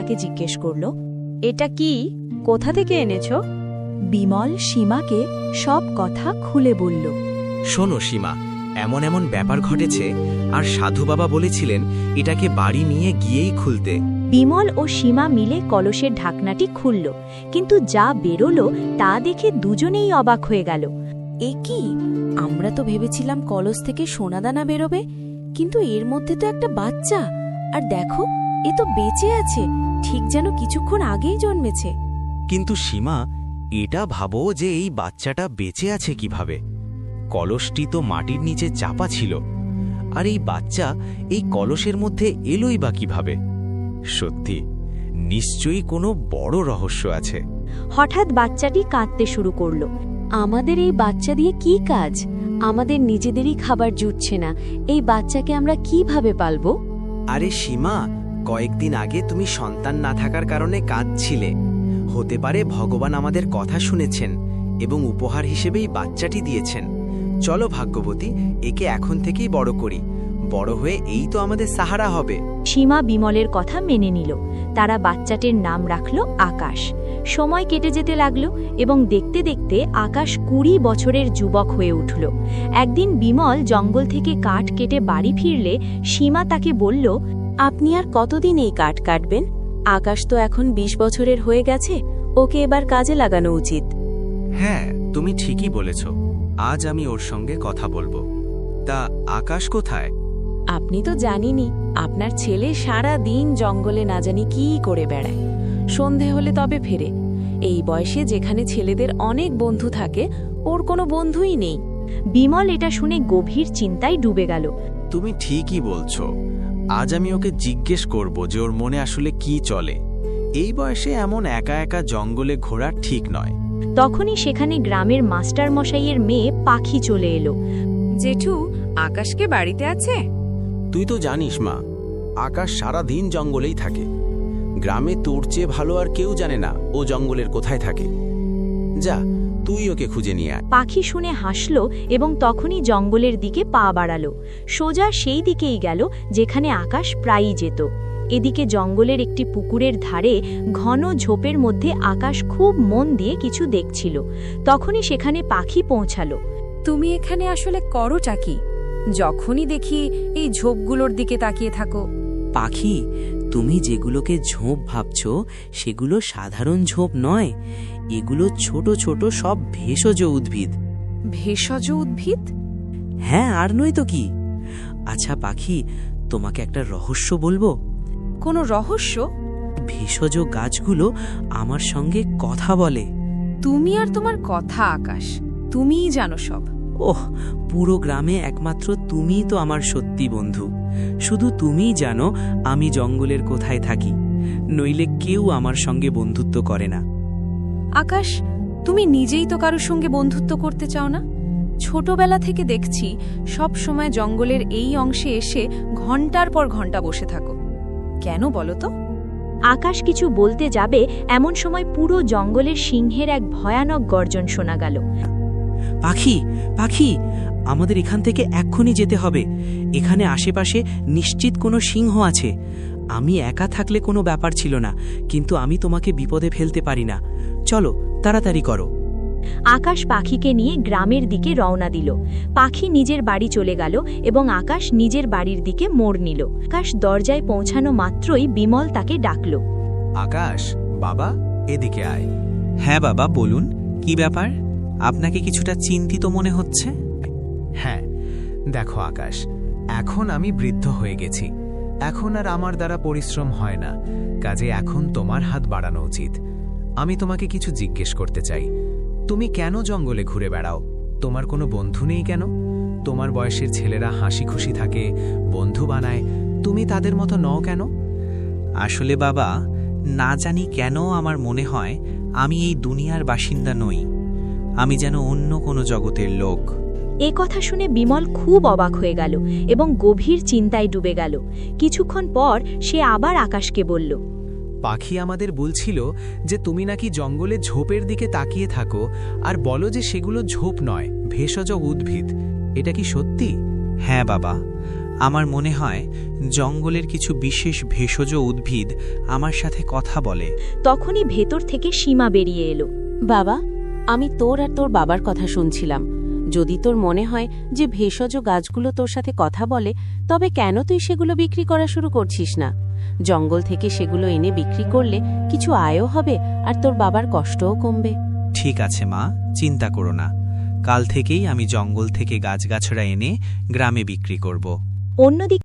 সীমাকে জিজ্ঞেস করল, এটা কি, কোথা থেকে এনেছো? বিমল সীমাকে সব কথা খুলে বলল। শোনো সীমা, এমন এমন ব্যাপার ঘটেছে, আর সাধু বাবা বলেছিলেন এটাকে বাড়ি নিয়ে গিয়েই খুলতে। বিমল ও সীমা মিলে কলসের ঢাকনাটি খুলল, কিন্তু যা বেরোলো তা দেখে দুজনেই অবাক হয়ে গেল। এ কি, আমরা তো ভেবেছিলাম কলস থেকে সোনাদানা বেরোবে, কিন্তু এর মধ্যে তো একটা বাচ্চা, আর দেখো এ তো বেঁচে আছে, ঠিক যেন কিছুক্ষণ আগেই জন্মেছে। কিন্তু সীমা, এটা ভাবো যে এই বাচ্চাটা বেঁচে আছে কিভাবে? কলসটি তো মাটির নিচে চাপা ছিল, আর এই বাচ্চা এই কলসের মধ্যে এলোই বা কিভাবে? সত্যি, নিশ্চয়ই কোনো বড় রহস্য আছে। হঠাৎ বাচ্চাটি কাঁদতে শুরু করল। আমাদের এই বাচ্চা দিয়ে কি কাজ? আমাদের নিজেদেরই খাবার জুটছে না, এই বাচ্চাকে আমরা কিভাবে পালবো? আরে সীমা, কয়েকদিন আগে তুমি সন্তান না থাকার কারণে কাঁদছিলে। হতে পারে ভগবান আমাদের কথা শুনেছেন এবং উপহার হিসেবেই বাচ্চাটি দিয়েছেন। চলো ভাগ্যবতী, একে এখন থেকেই বড় করি। বড় হয়ে এই তো আমাদের সাহারা হবে। সীমা বিমলের কথা মেনে নিল। তারা বাচ্চাটির নাম রাখল আকাশ। সময় কেটে যেতে লাগল এবং দেখতে দেখতে আকাশ 20 বছরের যুবক হয়ে উঠল। একদিন বিমল জঙ্গল থেকে কাঠ কেটে বাড়ি ফিরলে সীমা তাকে বলল, আপনি আর কতদিন এই কাঠ কাটবেন? আকাশ তো এখন 20 বছরের হয়ে গেছে, ওকে এবার কাজে লাগানো উচিত। হ্যাঁ, তুমি ঠিকই বলেছ। আজ আমি ওর সঙ্গে কথা বলবো। তা আকাশ কোথায়? আপনি তো জানেনই, আপনার ছেলে সারা দিন জঙ্গলে না জানি কি করে বেড়ায়। সন্ধে হলে তবে ফেরে। এই বয়সে যেখানে ছেলেদের অনেক বন্ধু থাকে, ওর কোনো বন্ধুই নেই। বিমল এটা শুনে গভীর চিন্তায় ডুবে গেল। তুমি ঠিকই বলছো। আজ আমি ওকে জিজ্ঞেস করব যে ওর মনে আসলে কি চলে। এই বয়সে এমন একা একা জঙ্গলে ঘোরা ঠিক নয়। তখনই সেখানে গ্রামের মাস্টার মশাইয়ের মেয়ে পাখি চলে এলো। জেঠু, আকাশকে বাড়িতে আছে? তুই তো জানিস মা, আকাশ সারা দিন জঙ্গলেই থাকে। গ্রামে তোর চেয়ে ভালো আর কেউ জানে না ও জঙ্গলের কোথায় থাকে। যা, তুই ওকে খুঁজে নিয়ে আয়। পাখি শুনে হাসল এবং তখনই জঙ্গলের দিকে পা বাড়ালো। সোজা সেই দিকেই গেল যেখানে আকাশ প্রায়ই যেত। এদিকে জঙ্গলের একটি পুকুরের ধারে ঘন ঝোপের মধ্যে আকাশ খুব মন দিয়ে কিছু দেখছিল। তখনই সেখানে পাখি পৌঁছালো। তুমি এখানে আসলে করোটা কি? যখনই দেখি এই ঝোপগুলোর দিকে তাকিয়ে থাকো। পাখি, তুমি যেগুলোকে ঝোপ ভাবছ সেগুলো সাধারণ ঝোপ নয়, এগুলো ছোট ছোট সব ভেষজ উদ্ভিদ। ভেষজ উদ্ভিদ? হ্যাঁ, আর নয় তো কি। আচ্ছা পাখি, তোমাকে একটা রহস্য বলবো। কোনো রহস্য? ভেষজ গাছগুলো আমার সঙ্গে কথা বলে। তুমি আর তোমার কথা আকাশ, তুমিই জানো সব। ওহ, পুরো গ্রামে একমাত্র তুমিই তো আমার সত্যি বন্ধু। শুধু তুমিই জানো আমি জঙ্গলের কোথায় থাকি, নইলে কেউ আমার সঙ্গে বন্ধুত্ব করে না। আকাশ, তুমি নিজেই তো কারোর সঙ্গে বন্ধুত্ব করতে চাও না। ছোটবেলা থেকে দেখছি সব সময় জঙ্গলের এই অংশে এসে ঘন্টার পর ঘন্টা বসে থাকো। কেন বলো তো? আকাশ কিছু বলতে যাবে এমন সময় পুরো জঙ্গলের সিংহের এক ভয়ানক গর্জন শোনা গেল। পাখি, পাখি, আমাদের এখান থেকে এক্ষুনি যেতে হবে। এখানে আশেপাশে নিশ্চিত কোনো সিংহ আছে। আমি একা থাকলে কোনো ব্যাপার ছিল না, কিন্তু আমি তোমাকে বিপদে ফেলতে পারি না। চলো, তাড়াতাড়ি করো। আকাশ পাখিকে নিয়ে গ্রামের দিকে রওনা দিল। পাখি নিজের বাড়ি চলে গেল এবং আকাশ নিজের বাড়ির দিকে মোড় নিল। আকাশ দরজায় পৌঁছানো মাত্রই বিমল তাকে ডাকল। আকাশ, বাবা, এদিকে আয়। হ্যাঁ বাবা, বলুন, কি ব্যাপার? আপনাকে কিছুটা চিন্তিত মনে হচ্ছে। হ্যাঁ, দেখো আকাশ, এখন আমি বৃদ্ধ হয়ে গেছি। এখন আর আমার দ্বারা পরিশ্রম হয় না, কাজে এখন তোমার হাত বাড়ানো উচিত। আমি তোমাকে কিছু জিজ্ঞেস করতে চাই। তুমি কেন জঙ্গলে ঘুরে বেড়াও? তোমার কোনো বন্ধু নেই কেন? তোমার বয়সের ছেলেরা হাসি খুশি থাকে, বন্ধু বানায়, তুমি তাদের মতো নও কেন? আসলে বাবা, না জানি কেন আমার মনে হয় আমি এই দুনিয়ার বাসিন্দা নই। আমি যেন অন্য কোনো জগতের লোক। এ কথা শুনে বিমল খুব অবাক হয়ে গেল এবং গভীর চিন্তায় ডুবে গেল। কিছুক্ষণ পর সে আবার আকাশকে বলল, পাখি আমাদের বলছিল যে তুমি নাকি জঙ্গলে ঝোপের দিকে তাকিয়ে থাকো আর বলো যে সেগুলো ঝোপ নয়, ভেষজ উদ্ভিদ। এটা কি সত্যি? হ্যাঁ বাবা, আমার মনে হয় জঙ্গলের কিছু বিশেষ ভেষজ উদ্ভিদ আমার সাথে কথা বলে। তখনই ভেতর থেকে সীমা বেরিয়ে এলো। বাবা, আমি তোর আর তোর বাবার কথা শুনছিলাম। যদি তোর মনে হয় যে ভেষজ গাছগুলো তোর সাথে কথা বলে, তবে কেন তুই সেগুলো বিক্রি করা শুরু করছিস না? জঙ্গল থেকে সেগুলো এনে বিক্রি করলে কিছু আয়ও হবে আর তোর বাবার কষ্টও কমবে। ঠিক আছে মা, চিন্তা করো না। কাল থেকেই আমি জঙ্গল থেকে গাছগাছড়া এনে গ্রামে বিক্রি করব। অন্যদিকে